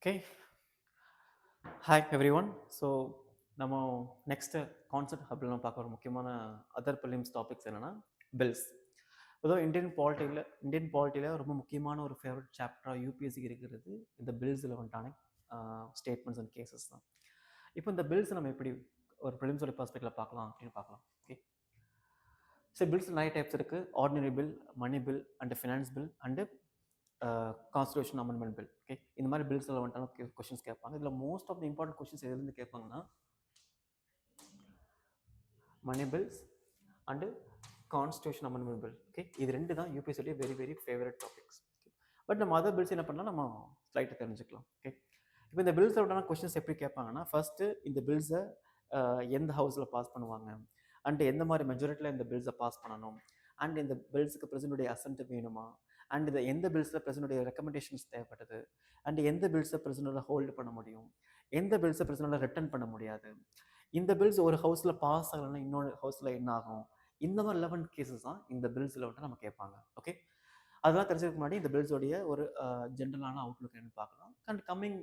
Okay. Hi everyone. So நம்ம next concept அப்படின்னு நம்ம பார்க்க ஒரு முக்கியமான அதர் ப்ரிலிம்ஸ் டாபிக்ஸ் என்னென்னா பில்ஸ். ஏதோ இந்தியன் பாலிட்டியில் ரொம்ப முக்கியமான ஒரு ஃபேவரட் சாப்டராக யூபிஎஸ்சிக்கு இருக்கிறது இந்த பில்ஸில் வந்துட்டான ஸ்டேட்மெண்ட்ஸ் அண்ட் கேசஸ் தான். இப்போ இந்த பில்ஸ் நம்ம எப்படி ஒரு ப்ரிலிம்ஸோட பர்ஸ்பெக்டிவில் பார்க்கலாம் அப்படின்னு பார்க்கலாம். ஓகே. ஸோ பில்ஸ் நிறைய டைப்ஸ் இருக்குது. Ordinary bill, money bill and finance bill and constitution amendment bill. Okay, இந்த மாதிரி பில்ஸில் வந்துட்டாலும் கொஸ்டின்ஸ் கேட்பாங்க. இதில் most of the important questions எதுலேருந்து கேட்பாங்கன்னா money bills and constitution amendment bill. Okay, இது ரெண்டு தான் யூபிஎஸ்சியோடைய very very favourite topics. But நம்ம அதர் பில்ஸ் என்ன பண்ணலாம், நம்ம ஸ்லைட்டை தெரிஞ்சுக்கலாம். ஓகே, இப்போ இந்த பில்ஸில் வந்துட்டான கொஸ்டின்ஸ் எப்படி கேட்பாங்கன்னா, ஃபஸ்ட்டு இந்த பில்ஸை எந்த ஹவுஸில் பாஸ் பண்ணுவாங்க, அண்ட் எந்த மாதிரி மெஜாரிட்டியில் இந்த பில்ஸை பாஸ் பண்ணணும், அண்ட் இந்த பில்ஸுக்கு பிரசிடென்ட்டுடைய அசன்ட் வேணுமா, அண்ட் இந்த எந்த பில்ஸில் பிரசிடென்ட்டுடைய ரெக்கமெண்டேஷன்ஸ் தேவைப்பட்டது, அண்ட் எந்த பில்ஸை பிரசிடென்ட்டால் ஹோல்டு பண்ண முடியும், எந்த பில்ஸை பிரசிடென்ட்டால் ரிட்டர்ன் பண்ண முடியாது, இந்த பில்ஸ் ஒரு ஹவுஸில் பாஸ் ஆகலைன்னா இன்னொரு ஹவுஸில் என்ன ஆகும், இந்த மாதிரி 11 கேசஸ் தான் இந்த பில்ஸில் வந்துட்டு நம்ம கேட்பாங்க. ஓகே, அதெல்லாம் தெரிஞ்சதுக்கு முன்னாடி இந்த பில்ஸோடைய ஒரு ஜென்ரலான அவுட்லுக் என்ன பார்க்கலாம். அண்ட் கம்மிங்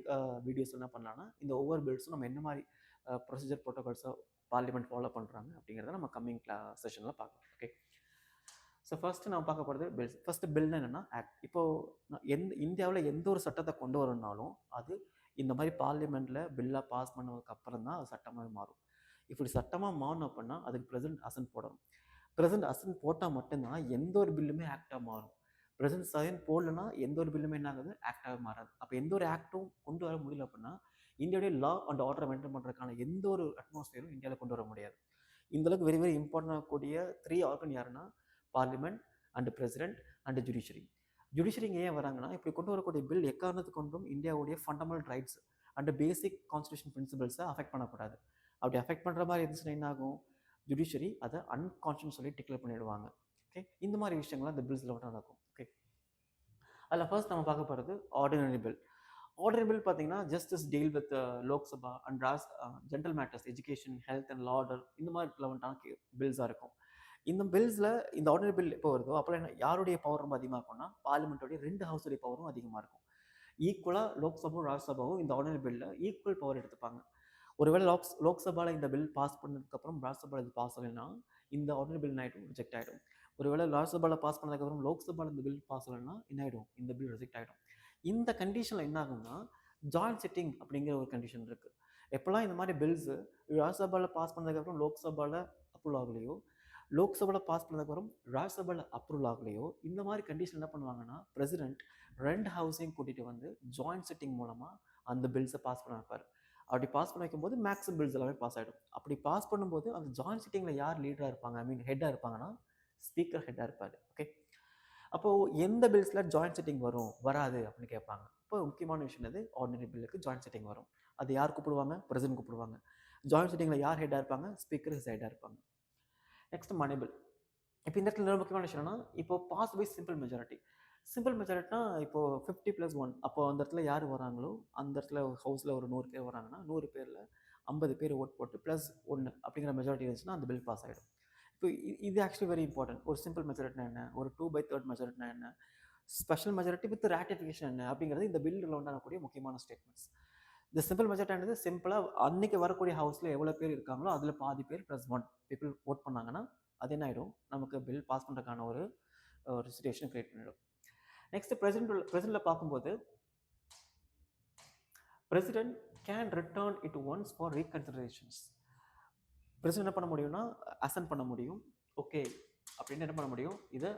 வீடியோஸ் என்ன பண்ணலாம்னா, இந்த ஒவ்வொரு பில்ஸும் நம்ம என்ன மாதிரி ப்ரொசீஜர் ப்ரோட்டோகால்ஸை பார்லிமெண்ட் ஃபாலோ பண்ணுறாங்க அப்படிங்கிறத நம்ம கம்மிங் செஷனில் பார்க்கலாம். ஓகே, ஸோ ஃபஸ்ட்டு நம்ம பார்க்க போகிறது பில்ஸ். ஃபஸ்ட்டு பில்னா என்னென்னா ஆக்ட். இப்போது இந்தியாவில் எந்த ஒரு சட்டத்தை கொண்டு வரணும்னாலும் அது இந்த மாதிரி பார்லிமெண்ட்டில் பில்லாக பாஸ் பண்ணதுக்கு அப்புறம் தான் அது சட்டமாக மாறும். இப்படி சட்டமாக மாறணும் அப்படின்னா அதுக்கு பிரசிடென்ட் அசன்ட் போடணும். பிரசிடென்ட் அசன்ட் போட்டால் மட்டும்தான் எந்த ஒரு பில்லுமே ஆக்டாக மாறும். பிரசிடென்ட் சைன் போடலன்னா எந்த ஒரு பில்லுமே என்ன ஆகுது, ஆக்டாக மாறாது. அப்போ எந்த ஒரு ஆக்டும் கொண்டு வர முடியல அப்படின்னா இந்தியாவுடைய லா அண்ட் ஆர்டரை மெயின்டைன் பண்ணுறதுக்கான எந்த ஒரு அட்மாஸ்பியரும் இந்தியாவில் கொண்டு வர முடியாது. இந்தளவுக்கு வெரி வெரி இம்பார்ட்டன்ட் ஆகக்கூடிய 3 ஆர்கன் யாருன்னா parliament and president and judiciary. ஜுடிஷியரிங்க ஏன் வராங்கன்னா, இப்படி கொண்டு வரக்கூடிய பில் எக்காரணத்துக்கு கொண்டும் இந்தியாவுடைய fundamental rights and basic constitution பிரின்சிபல்ஸை அஃபெக்ட் பண்ணக்கூடாது. அப்படி அஃபெக்ட் பண்ணுற மாதிரி இருந்துச்சுன்னா என்ன ஆகும், ஜுடிஷியரி அதை அன்கான்ஸ்டியூஷன் சொல்லி டிக்ளேர் பண்ணிடுவாங்க. ஓகே, இந்த மாதிரி விஷயங்கள்லாம் இந்த பில்ஸில் மட்டும் நடக்கும். ஓகே, அதில் ஃபர்ஸ்ட் நம்ம பார்க்க போகிறது ஆர்டினரி பில். ஆர்டினரி பில் பார்த்தீங்கன்னா justice deal with Lok Sabha and general matters, education, health and law order, இந்த மாதிரி வந்துட்டான பில்ஸாக இருக்கும். இந்த பில்ஸில் இந்த ஆர்டினரி பில் எப்போ வருதோ அப்போ என்ன, யாருடைய பவர் ரொம்ப அதிகமாக இருக்கும்னா பார்லிமெண்ட்டோடைய 2 ஹவுஸுடைய பவரும் அதிகமாக இருக்கும். ஈக்குவலாக லோக்சபாவும் ராஜ்யசபாவும் இந்த ஆர்டினரி பில்லில் ஈக்குவல் பவர் எடுத்துப்பாங்க. ஒருவேளை லோக்சபாவில் இந்த பில் பாஸ் பண்ணதுக்கப்புறம் ராஜ்யசபாவில் இது பாஸ் ஆகலைன்னா இந்த ஆர்டினரி பில் என்ன ஆகிடும், ரிஜெக்ட் ஆகிடும். ஒருவேளை ராஜ்யசபாவில் பாஸ் பண்ணதுக்கப்புறம் லோக்சபாவில் இந்த பில் பாஸ் ஆகலைன்னா என்ன ஆகிடும், இந்த பில் ரிஜெக்ட் ஆகிடும். இந்த கண்டிஷனில் என்ன ஆகும்னா ஜாயிண்ட் சிட்டிங் அப்படிங்கிற ஒரு கண்டிஷன் இருக்குது. எப்போல்லாம் இந்த மாதிரி பில்ஸு ராஜ்யசபாவில் பாஸ் பண்ணதுக்கப்புறம் லோக்சபாவில் அப்ரூவல் ஆகலையோ, லோக்சபாவில் பாஸ் பண்ணதுக்கப்புறம் ராஜ்யசபாவில் அப்ரூவல் ஆகலையோ, இந்த மாதிரி கண்டிஷன் என்ன பண்ணுவாங்கன்னா பிரசிடென்ட் 2 ஹவுஸையும் கூட்டிகிட்டு வந்து ஜாயிண்ட் சிட்டிங் மூலமாக அந்த பில்ஸை பாஸ் பண்ண வைப்பார். அப்படி பாஸ் பண்ண வைக்கும்போது மேக்ஸிமம் பில்ஸ் எல்லாமே பாஸ் ஆகிடும். அப்படி பாஸ் பண்ணும்போது அந்த ஜாயிண்ட் சிட்டிங்கில் யார் லீடராக இருப்பாங்க, ஐ மீன் ஹெட்டாக இருப்பாங்கன்னா ஸ்பீக்கர் ஹெட்டாக இருப்பார். ஓகே, அப்போது எந்த பில்ஸில் ஜாயிண்ட் சிட்டிங் வரும் வராது அப்படின்னு கேட்பாங்க. இப்போ முக்கியமான விஷயம் எது, ஆர்டினரி பில்லுக்கு ஜாயிண்ட் சிட்டிங் வரும். அது யார் கூப்பிடுவாங்க, பிரசிடென்ட் கூப்பிடுவாங்க. ஜாயிண்ட் சிட்டிங்கில் யார் ஹெட்டாக இருப்பாங்க, ஸ்பீக்கர் ஹெட்டாக இருப்பாங்க. Next money bill. இப்போ இந்த இடத்துல முக்கியமான விஷயம்னா, இப்போ pass by simple majority. Simple மெஜாரிட்டினா இப்போது 50+1. அப்போ அந்த இடத்துல யார் வராங்களோ, அந்த இடத்துல ஹவுஸில் ஒரு 100 பேர் வராங்கன்னா 100 பேரில் 50 பேர் ஓட் போட்டு +1 அப்படிங்கிற மெஜாரிட்டி இருந்துச்சுன்னா அந்த பில் பாஸ் ஆகிடும். இப்போ இது ஆக்சுவலி வெரி இம்பார்ட்டன்ட். ஒரு சிம்பிள் மெஜாரிட்டினா என்ன, ஒரு 2/3 மெஜாரிட்டினா என்ன, ஸ்பெஷல் மெஜாரிட்டி வித் ராட்டிஃபிகேஷன் என்ன அப்படிங்கிறது இந்த பில்லில் உண்டாகக்கூடிய முக்கியமான ஸ்டேட்மெண்ட்ஸ். இந்த சிம்பிள் மெஜாரிட்டின்றது சிம்பிளாக அன்னைக்கு வரக்கூடிய ஹவுஸில் எவ்வளோ பேர் இருக்காங்களோ அதில் பாதி பேர் +1 பீப்புள் ஓட் பண்ணாங்கன்னா அது என்ன ஆகிடும், நமக்கு பில் பாஸ் பண்ணுறதுக்கான ஒரு சிச்சுவேஷன் கிரியேட் பண்ணிடும். நெக்ஸ்ட் பிரசிடென்ட்டில் பார்க்கும்போது president can return it once for reconsiderations. President என்ன பண்ண முடியும்னா அசன்ட் பண்ண முடியும். ஓகே அப்படின்னு என்ன பண்ண முடியும், இதை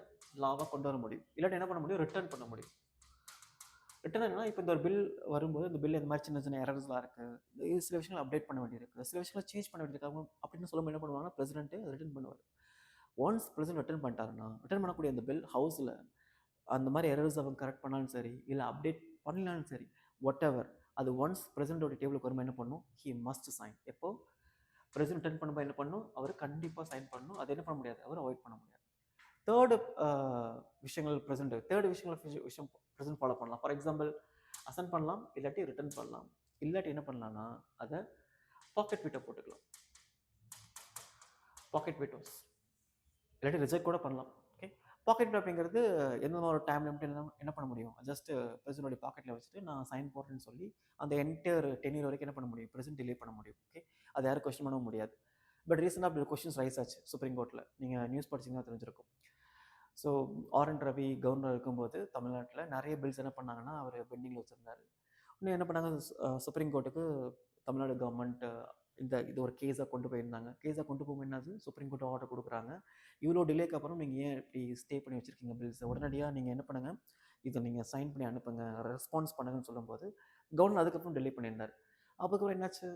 லாவாக கொண்டு வர முடியும். இல்லாட்டி என்ன பண்ண முடியும், ரிட்டர்ன் பண்ண முடியும். ரிட்டர்ன் என்னன்னா, இப்போ இந்த ஒரு பில் வரும்போது இந்த பில் இந்த மாதிரி சின்ன சின்ன எரர்ஸ்லாம் இருக்குது, சில விஷயங்கள் அப்டேட் பண்ண வேண்டியிருக்கு, சில விஷயங்களை சேஞ்ச் பண்ண வேண்டியிருக்காங்க அப்படின்னு சொல்லும்போது என்ன பண்ணுவாங்கன்னா பிரசிடென்ட்டே ரிட்டர்ன் பண்ணுவார். ஒன்ஸ் பிரசிடென்ட் ரிட்டர்ன் பண்ணிட்டாருன்னா ரிட்டர்ன் பண்ணக்கூடிய அந்த பில் ஹவுஸில் அந்த மாதிரி எரர்ஸ் அவங்க கரெக்ட் பண்ணாலும் சரி, இல்லை அப்டேட் பண்ணலாலும் சரி, வாட் எவர், அது ஒன்ஸ் பிரசிடென்ட்டோட டேபிளுக்கு வரும்போது என்ன பண்ணணும், ஹி மஸ்ட் சைன். எப்போ பிரசிடென்ட் ரிட்டர்ன் பண்ணும்போது என்ன பண்ணணும், அவர் கண்டிப்பாக சைன் பண்ணணும். அது என்ன பண்ண முடியாது, அவர் அவாய்ட் பண்ண முடியாது. தேர்டு விஷயங்கள் விஷயம் பிரசன்ட் ஃபாலோ பண்ணலாம். ஃபார் எக்ஸாம்பிள் அசன்ட் பண்ணலாம், இல்லாட்டி ரிட்டர்ன் பண்ணலாம், இல்லாட்டி என்ன பண்ணலாம்னா அதை பாக்கெட் வீட்டோ போட்டுக்கலாம். பாக்கெட் வீட்டோஸ் இல்லாட்டி ரிஜெக்ட் கூட பண்ணலாம். ஓகே, பாக்கெட் வீட்டோ அப்படிங்கிறது எந்த ஒரு டைம் லிமிட் என்ன பண்ண முடியும், ஜஸ்ட் பிரசிடென்டோட பாக்கெட்டில் வச்சுட்டு நான் சைன் போடுறேன்னு சொல்லி அந்த என்டையர் டென்யூர் வரைக்கும் என்ன பண்ண முடியும், பிரசிடென்ட் டிலே பண்ண முடியும். ஓகே, அது யாரும் கொஸ்டின் பண்ணவும் முடியாது. பட் ரீசெண்டாக அப்படி கொஸ்டின்ஸ் ரைஸ் ஆச்சு சுப்ரீம் கோர்ட்டில். நீங்கள் நியூஸ் படிச்சிங்கன்னா தெரிஞ்சிருக்கும். So R. N.. ரவி கவர்னர் இருக்கும்போது தமிழ்நாட்டில் நிறைய பில்ஸ் என்ன பண்ணாங்கன்னா அவர் பெண்டிங்கில் வச்சுருந்தாரு. இன்னும் என்ன பண்ணாங்க, சுப்ரீம் கோர்ட்டுக்கு தமிழ்நாடு கவர்மெண்ட் இது ஒரு கேஸாக கொண்டு போயிருந்தாங்க. கேஸாக கொண்டு போகும்போது என்னது, சுப்ரீம் கோர்ட் ஆர்டர் கொடுக்குறாங்க, இவ்வளோ டிலேக்கு அப்புறம் நீங்கள் ஏன் இப்படி ஸ்டே பண்ணி வச்சுருக்கீங்க பில்ஸை, உடனடியாக நீங்கள் என்ன பண்ணுங்கள், இதை நீங்கள் சைன் பண்ணி அனுப்புங்க, ரெஸ்பான்ஸ் பண்ணுங்கன்னு சொல்லும்போது கவர்னர் அதுக்கப்புறம் டிலே பண்ணியிருந்தார். அதுக்கப்புறம் என்னாச்சு,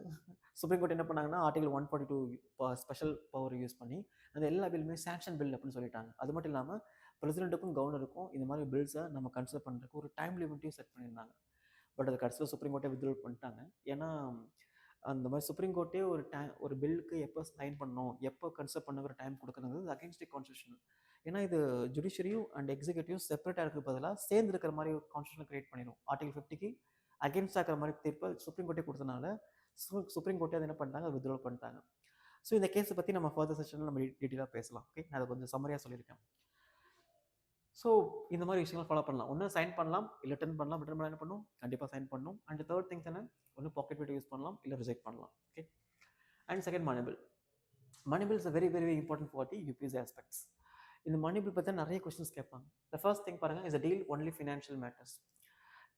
சுப்ரீம் கோர்ட் என்ன பண்ணாங்கன்னா ஆர்டிகல் 142 ஸ்பெஷல் பவர் யூஸ் பண்ணி அந்த எல்லா பில்லுமே சாங்ஷன் பில் அப்படின்னு சொல்லிட்டாங்க. அது மட்டும் இல்லாமல் பிரசிடென்ட்டுக்கும் கவர்னருக்கும் இந்த மாதிரி பில்ஸை நம்ம கன்சிடர் பண்ணுறதுக்கு ஒரு டைம் லிமிட்டையும் செட் பண்ணியிருந்தாங்க. பட் அது கடைசியில் சுப்ரீம் கோர்ட்டே வித்ட்ரா பண்ணிட்டாங்க. ஏன்னா அந்த மாதிரி சுப்ரீம் கோர்ட்டே ஒரு பில்லுக்கு எப்போ சைன் பண்ணணும், எப்போ கன்சிடர் பண்ணுங்கிற டைம் கொடுக்கணுங்கிறது அகேன்ஸ்ட் தி கான்ஸ்டியூஷன். ஏன்னா இது ஜுடிஷியரியும் அண்ட் எக்ஸிக்யூட்டிவ் செப்பரேட்டாக இருக்கிற பதிலாக சேர்ந்து இருக்கிற மாதிரி ஒரு கான்ஸ்டியூஷன் கிரியேட் பண்ணிடும். ஆர்டிகல் 50க்கு அகேன்ஸ்டாக இருக்கிற மாதிரி தீர்ப்பை சுப்ரீம் கோர்ட்டே கொடுத்தனால சுப்ரீம் கோர்ட்டே அதை என்ன பண்ணிட்டாங்க, வித்ட்ரா பண்ணிட்டாங்க. ஸோ இந்த கேஸை பற்றி நம்ம ஃபர்தர் செஷனில் நம்ம டீட்டெயிலாக பேசலாம். ஓகே, நான் அதை கொஞ்சம் சம்மரியாக சொல்லியிருக்கேன். ஸோ இந்த மாதிரி விஷயங்கள் ஃபாலோ பண்ணலாம். ஒன்று சைன் பண்ணலாம், இல்லை ரிட்டர்ன் பண்ணலாம். ரிட்டர்ன் பண்ண என்ன பண்ணணும், கண்டிப்பாக சைன் பண்ணணும். அண்ட் தேர்ட் திங்ஸ் என்ன, ஒன்று பாக்கெட் வீட்டோ யூஸ் பண்ணலாம், இல்லை ரிஜெக்ட் பண்ணலாம். Okay, and second money bill. Money bill is very very important for the UPSC aspects. இந்த மணி பில் பற்றி நிறைய கொஸ்டின்ஸ் கேட்பாங்க. த ஃபர்ஸ்ட் திங் பாருங்கள், is a deal only financial matters.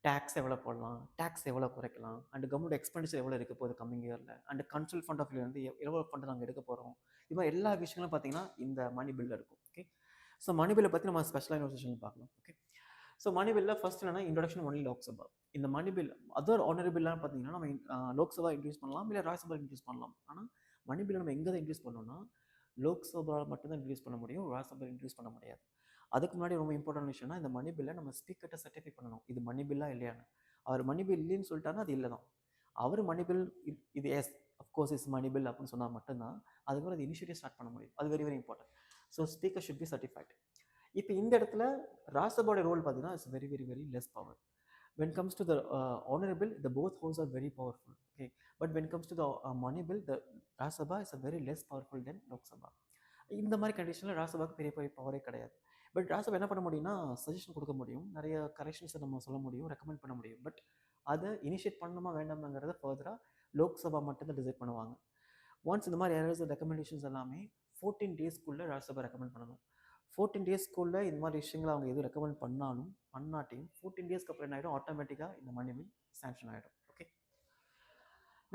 Tax எவ்வளோ போடலாம், டேக்ஸ் எவ்வளோ குறைக்கலாம், அண்ட் கவர்மெண்ட் எக்ஸ்பெண்டிச்சர் எவ்வளோ இருக்க போகுது கம்மிங் இயரில், அண்ட் கன்சல் ஃபண்ட் ஆஃப் வந்து எவ்வளோ ஃபண்ட் நாங்கள் எடுக்க போகிறோம். இது மாதிரி எல்லா விஷயங்களும் பார்த்தீங்கன்னா இந்த மணி பில்லில் இருக்கும். ஓகே, ஸோ மணி பில்லை பற்றி நம்ம ஸ்பெஷலாக ஒரு செஷன் பார்க்கலாம். ஓகே, ஸோ மணி பில்லில் ஃபர்ஸ்ட் என்னன்னா இன்ட்ரடக்ஷன் ஒன்லி லோக்சபா. இந்த மணி பில் அதர் ஆர்டினரி பில்லாம் பார்த்தீங்கன்னா நம்ம லோக்சபா இன்ட்ரடியூஸ் பண்ணலாம், இல்லை ராஜ்யசபா இன்ட்ரடியூஸ் பண்ணலாம். ஆனால் மணி பில்லை நம்ம எங்கே தான் இன்ட்ரடியூஸ் பண்ணோம்னா லோக்சபா மட்டும்தான் இன்ட்ரடியூஸ் பண்ண முடியும், ராஜ்யசபா இன்ட்ரடியூஸ் பண்ண முடியாது. அதுக்கு முன்னாடி ரொம்ப இம்பார்ட்டன்ட் விஷயம்னா இந்த மணி பில்லை நம்ம ஸ்பீக்கர்கிட்ட சர்டிஃபை பண்ணணும், இது மணி பில்லா இல்லையான்னு. அவர் மணி பில் இல்லைன்னு சொல்லிட்டாருன்னா அது இல்லை தான். அவர் மணி பில் இது yes of course is money bill அப்படின்னு சொன்னால் மட்டும்தான் அதுக்கப்புறம் அது இனிஷியேட்டிவ் ஸ்டார்ட் பண்ண முடியும். அது very very important. So speaker should be certified. இப்போ இந்த இடத்துல ராஜ்யசபாவோட ரோல் பார்த்தீங்கன்னா it's very very very less power. when comes to the honorary bill, the both houses are very powerful. Okay, but when comes to the money bill, the Rajya Sabha is a very less powerful than Lok Sabha. இந்த மாதிரி கண்டிஷனில் ராஜ்யசபாவுக்கு பெரிய பெரிய பவரே கிடையாது. But Rajya Sabha என்ன பண்ண முடியும்னா suggestion கொடுக்க முடியும், நிறைய கரெக்ஷன்ஸை நம்ம சொல்ல முடியும், ரெக்கமெண்ட் பண்ண முடியும். பட் அதை இனிஷியேட் பண்ணணுமா வேண்டாமாங்கிறத ஃபர்தராக லோக்சபா மட்டும்தான் டிசைட் பண்ணுவாங்க. ஒன்ஸ் இந்த மாதிரி ஏதாவது ரெக்கமெண்டேஷன்ஸ் எல்லாமே 14 டேஸ்க்குள்ளே ராஜ்யசபா ரெக்கமெண்ட் பண்ணணும். 14 டேஸ்க்குள்ளே இந்த மாதிரி விஷயங்களை அவங்க எதுவும் ரெக்கமெண்ட் பண்ணாட்டியும் 14 டேஸ்க்கு அப்புறம் என்ன ஆகிடும், ஆட்டோமேட்டிக்காக இந்த மணி பில் சாங்ஷன் ஆகிடும். Okay,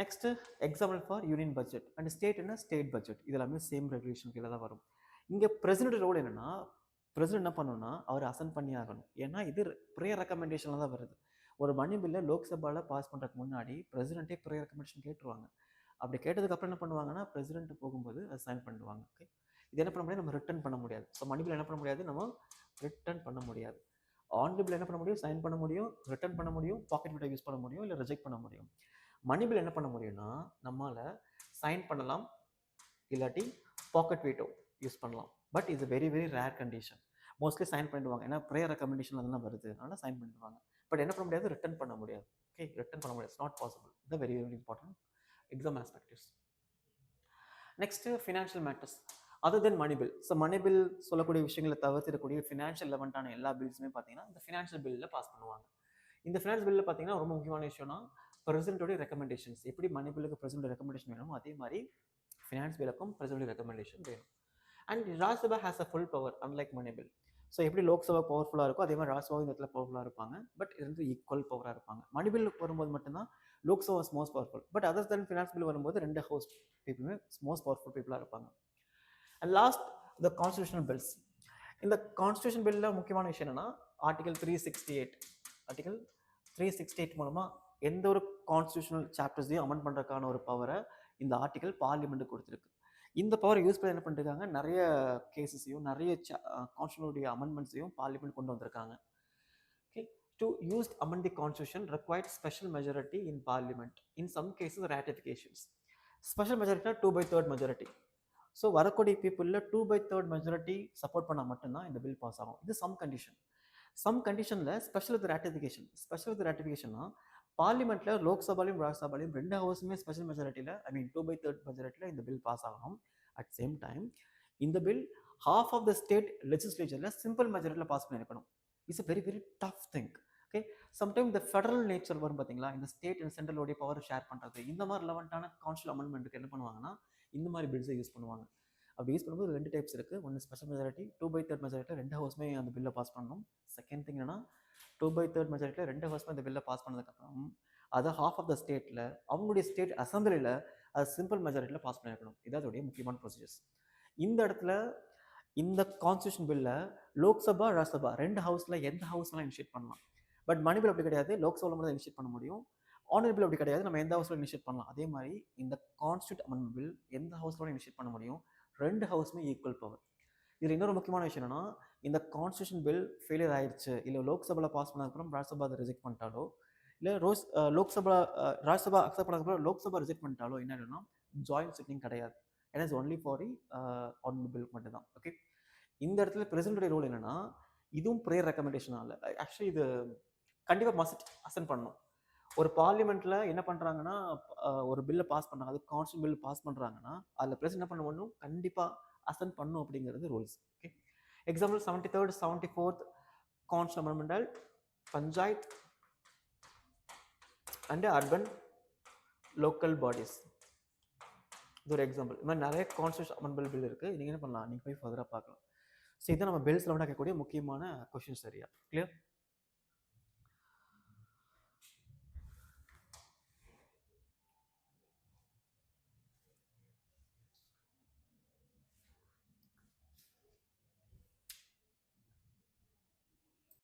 next example for union budget and ஸ்டேட்னா ஸ்டேட் பட்ஜெட், இது எல்லாமே சேம் ரெகுலேஷன் கீழே தான் வரும். இங்கே பிரசிடென்ட் ரோல் என்னென்னா, பிரசிடென்ட் என்ன பண்ணணும்னா அவர் அசைன் பண்ணி ஆகணும். ஏன்னா இது ப்ரேயர் ரெக்கமெண்டேஷனில் தான் வருது. ஒரு மணி பில்லை லோக்சபாவில் பாஸ் பண்ணுறதுக்கு முன்னாடி பிரசிடென்ட்டே ப்ரேயர் ரெக்கமெண்டேஷன் கேட்டுருவாங்க. அப்படி கேட்டதுக்கப்புறம் என்ன பண்ணுவாங்கன்னா பிரசிடென்ட் போகும்போது அதை சைன் பண்ணுவாங்க. ஓகே, இது என்ன பண்ண முடியாது, நம்ம ரிட்டர்ன் பண்ண முடியாது. ஸோ மணி பில் என்ன பண்ண முடியாது, நம்ம ரிட்டர்ன் பண்ண முடியாது. ஆன் பில் என்ன பண்ண முடியும், சைன் பண்ண முடியும், ரிட்டர்ன் பண்ண முடியும், பாக்கெட் வீட்டோ யூஸ் பண்ண முடியும், இல்லை ரிஜெக்ட் பண்ண முடியும். மணி பில் என்ன பண்ண முடியும்னா நம்மளால் சைன் பண்ணலாம், இல்லாட்டி பாக்கெட் வீட்டோ யூஸ் பண்ணலாம். பட் இது very very rare condition. Mostly sign பண்ணிடுவாங்க, ஏன்னா ப்ரேயர் ரெக்கமெண்டேஷன் அதெல்லாம் வருது, அதனால் சைன் பண்ணிடுவாங்க. பட் என்ன பண்ண முடியாது, ரிட்டர்ன் பண்ண முடியாது. ஓகே, ரிட்டர்ன் பண்ண முடியாது, இட்ஸ் நாட் பாசிபிள். இது very very important exam perspectives. Next financial matters other then money bill. So money bill சொல்லக்கூடிய விஷயங்களை தவிர்த்திருக்கக்கூடிய ஃபினான்ஷியல் லெவன்ட்டான எல்லா பில்ஸுமே பார்த்தீங்கன்னா இந்த ஃபினான்ஷியல் பில்லில் பாஸ் பண்ணுவாங்க. இந்த ஃபினான்ஷியல் பில்லில் பார்த்தீங்கன்னா ரொம்ப முக்கியமான விஷயம்னா பிரசிடென்ட்டோடைய ரெக்கமெண்டேஷன்ஸ். எப்படி மணி பில்லுக்கு பிரசிடென்ட் ரெக்கமெண்டேஷன் வேணுமோ அதே மாதிரி ஃபினான்ஸ் பில்லுக்கும் பிரசிடென்ட் ரெக்கமெண்டேஷன் வேணும். And Rajya Sabha has a full power unlike money bill. So எப்படி லோக்சபா பவர்ஃபுல்லாக இருக்கோ அதே மாதிரி ராஜ்யசபா இந்த இடத்துல பவர்ஃபுல்லாக இருப்பாங்க. பட் இது வந்து ஈக்குவல் பவராக இருப்பாங்க. மணி பில் வரும்போது மட்டும்தான் Lok Sabha is most powerful. But other then finance bill வரும்போது ரெண்டு ஹவுஸ் பீப்புளுமே மோஸ்ட் பவர்ஃபுல் பீப்புளாக இருப்பாங்க. And last the constitutional bills. இந்த கான்ஸ்டியூஷன் பில்லில் முக்கியமான விஷயம் என்னன்னா ஆர்டிகல் 368 மூலமாக எந்த ஒரு கான்ஸ்டியூஷனல் சாப்டர்ஸையும் அமெண்ட் பண்ணுறதுக்கான ஒரு பவரை இந்த ஆர்டிகல் பார்லிமெண்ட்டு கொடுத்துருக்கு. இந்த பவரை யூஸ் பண்ணி என்ன பண்ணிருக்காங்க, நிறைய கேசஸையும் நிறைய கான்ஸ்டியூஷனுடைய அமெண்ட்மெண்ட்ஸையும் பார்லிமெண்ட் கொண்டு வந்திருக்காங்க. Okay, to use amend the constitution required special majority in parliament. In some cases ratifications. Special மெஜாரிட்டினா 2/3 மெஜாரிட்டி. ஸோ வரக்கூடிய பீப்புளில் 2/3 மெஜாரிட்டி சப்போர்ட் பண்ணால் மட்டும்தான் இந்த பில் பாஸ் ஆகும். இது சம் கண்டிஷன். சம் கண்டிஷனில் ஸ்பெஷல் வித் ரேட்டிஃபிகேஷன்னா பார்லிமெண்ட்டில் லோக்சபாலையும் ராஜ்யசபாலையும் ரெண்டு ஹவுஸுமே ஸ்பெஷல் மெஜாரிட்டியில் 2/3 மெஜாரிட்டியில் இந்த பில் பாஸ் ஆகணும். அட் சேம் டைம் இந்த bill half of the state legislatureல சிம்பிள் மெஜாரிட்டியில் பாஸ் பண்ணியிருக்கணும். It's a very very tough thing. Okay, sometime இந்த ஃபெடரல் நேச்சர் வரும் பார்த்தீங்களா, இந்த ஸ்டேட் அண்ட் சென்ட்ரலோடைய பவர் ஷேர் பண்ணுறது, இந்த மாதிரி லெவன்ட்டான கான்ஸ்டியூஷன் அமெண்ட்மெண்ட்டுக்கு என்ன பண்ணுவாங்கன்னா இந்த மாதிரி பில்ஸை யூஸ் பண்ணுவாங்க. அப்படி யூஸ் பண்ணும்போது ரெண்டு டைப்ஸ் இருக்குது. ஒன்று ஸ்பெஷல் மெஜாரிட்டி, 2/3 மெஜாரிட்டியில் ரெண்டு ஹவுஸுமே அந்த பில்லை பாஸ் பண்ணணும். செகண்ட் திங் என்னன்னா 2/3 மெஜாரிட்டியில் ரெண்டு ஹவுஸுமே அந்த பில்லை பாஸ் பண்ணதுக்கப்புறம் அதை ஹாஃப் ஆஃப் த ஸ்டேட்டில் அவங்களுடைய ஸ்டேட் அசம்பிளியில் அது சிம்பிள் மெஜாரிட்டியில் பாஸ் பண்ணியிருக்கணும். இது அதோடைய முக்கியமான ப்ரொசீஜர்ஸ். இந்த இடத்துல இந்த கான்ஸ்டியூஷன் பில்லை லோக்சபா ராஜ்யசபா ரெண்டு ஹவுஸில் எந்த ஹவுஸ்லாம் இனிஷியேட் பண்ணலாம். பட் மணி பில் அப்படி கிடையாது, லோக்சபாவில் மட்டும் இனிஷியேட் பண்ண முடியும். ஆனர் பில் அப்படி கிடையாது, நம்ம எந்த ஹவுஸில் இனிஷியேட் பண்ணலாம். அதே மாதிரி இந்த கான்ஸ்டியூட் அமெண்ட்மெண்ட் பில் எந்த ஹவுஸில் இனிஷியேட் பண்ண முடியும். ரெண்டு ஹவுஸுமே ஈக்குவல் பவர். இதில் இன்னொரு முக்கியமான விஷயம் என்னன்னா, இந்த கான்ஸ்டியூஷன் பில் ஃபெயிலியர் ஆயிடுச்சு, இல்லை லோக்சபாவில் பாஸ் பண்ணதுக்கப்புறம் ராஜ்யசபா அதை ரிஜெக்ட் பண்ணிட்டாலோ, இல்லை லோக்சபா ராஜ்யசபா அக்செப்ட் பண்ணதுக்கப்புறம் லோக்சபா ரிஜெக்ட் பண்ணிட்டாலோ என்ன ஆகிடும்னா ஜாயின்ட் சிட்டிங் கிடையாது. ஏன்னா it's only for the on bill மட்டும் தான். ஓகே, இந்த இடத்துல பிரசிடென்டோட ரோல் என்னன்னா, இதுவும் ப்ரேயர் ரெக்கமெண்டேஷன் ஆகல. ஆக்சுவலி இது கண்டிப்பாக மஸ்ட் அசென்ட் பண்ணணும். ஒரு பார்லிமெண்ட்டில் என்ன பண்ணுறாங்கன்னா, ஒரு பில்லை பாஸ் பண்ணுறாங்க, அது கான்ஸ்டியூஷன் பில் பாஸ் பண்ணுறாங்கன்னா அதில் பிரசிடென்ட் என்ன பண்ணணும், கண்டிப்பாக அசென்ட் பண்ணும் அப்படிங்கிறது rules. Okay, example 73rd 74th constitution amendment panchayat and urban local bodies. இது ஒரு எக்ஸாம்பிள். இது மாதிரி நிறைய கான்ஸ்டியூஷன் அமெண்ட்மெண்ட் பில் இருக்குது. நீங்கள் என்ன பண்ணலாம், நீங்கள் போய் ஃபர்தராக பார்க்கலாம். ஸோ இதை நம்ம பில்ஸில் வந்து கேட்கக்கூடிய முக்கியமான கொஷின்ஸ் சரியா கிளியர்.